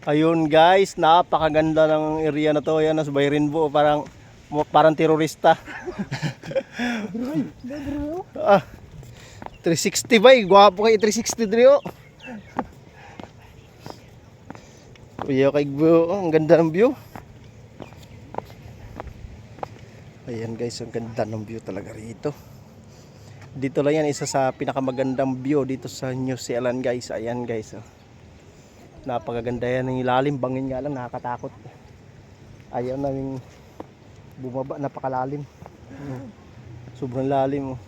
Ayun guys, napakaganda ng area na to. Ayan, nasa Bay Rainbow, parang terorista. Ah, 360 bay, gwapo kay 360 drio. Kuya kay view, ang ganda ng view. Ayan guys, ang ganda ng view talaga rito. Dito lang yan, isa sa pinakamagandang view dito sa New Zealand guys. Ayan guys, oh. Napakaganda yan ng ilalim, bangin nga lang, nakakatakot. Ayaw namin bumaba, napakalalim. Sobrang lalim, oh.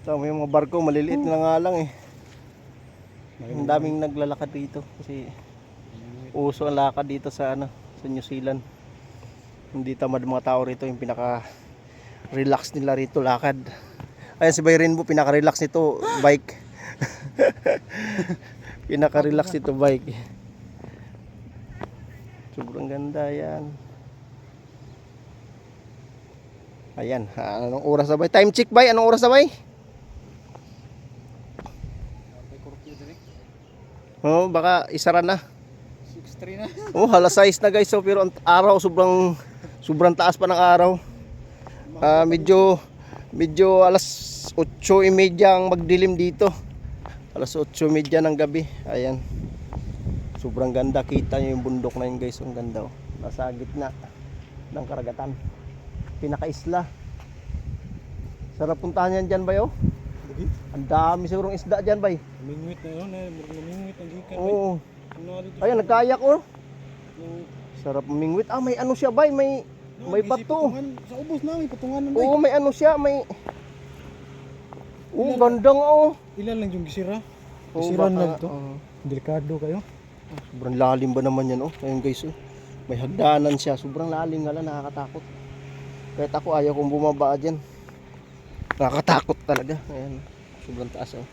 So, may mga barko, maliliit na nga lang eh. Ang daming naglalakad dito kasi uso ang lakad dito sa sa New Zealand. Hindi tamad mga tao rito, yung pinaka relax nila rito lakad. Ayan si Bay Rainbow, pinaka relax nito bike. Pinaka relax nito bike. Sobrang ganda yan. Ayan, anong oras na ba? Time check bay, anong oras na bay? Oh, baka isara na. 6:03 na. Oh, halas 6 na guys. So, pero ang araw sobrang taas pa ng araw. Medyo alas 8:30 ang magdilim dito. Alas 8:30 ng gabi. Ayan. Sobrang ganda, kita niyo yung bundok na yun guys. Ang ganda, oh. Nasa gitna ng karagatan. Pinaka-isla. Sarap puntahan yan dyan, bay, oh. Ang dami sigurong isda dyan, bay. Mingwit na yun, mingwit ang gikan. Oo. Ayan, nagkayak, oh. Sarap mingwit. Ah, may ano siya, bay, may bato. Sa ubos na, may patungan na. Oo, may ano siya, may... Oo, gandang, oh. Ilan lang yung gisira? Oo, Gisira baka, na ito. Delikado kayo. Sobrang lalim ba naman yan, oh. Ayun guys, oh. May hagdanan siya. Sobrang lalim nga lang, nakakatakot. Kahit ako ayaw kong bumaba dyan. Nakakatakot talaga. Ayan, sobrang taas, oh.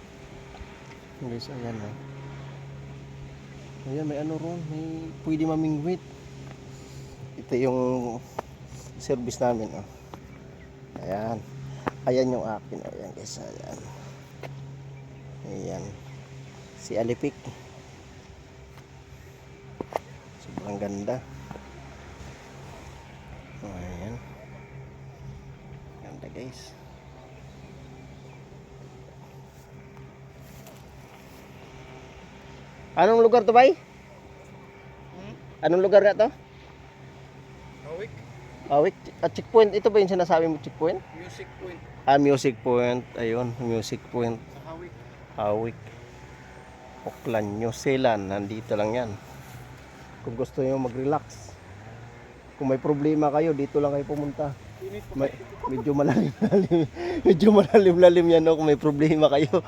Guys, ayan, oh. Ayan, may ano ron, may pwede mamingwit. Ito yung service namin, oh. Ayan. Ayan yung akin, ayan guys, ayan. Ayan. Si Alipik. Sobrang ganda. Ayan. Ganda guys. Anong lugar to, bay? Anong lugar nga to? Awik. Awik. At checkpoint. Ito ba yung sinasabi mo checkpoint? Music point. Ah, music point. Ayun, music point. Sa Hawik. Awik. Auckland, New Zealand. Nandito lang yan. Kung gusto nyo mag-relax. Kung may problema kayo, dito lang kayo pumunta. Medyo malalim-lalim. Medyo malalim-lalim yan, no, kung may problema kayo.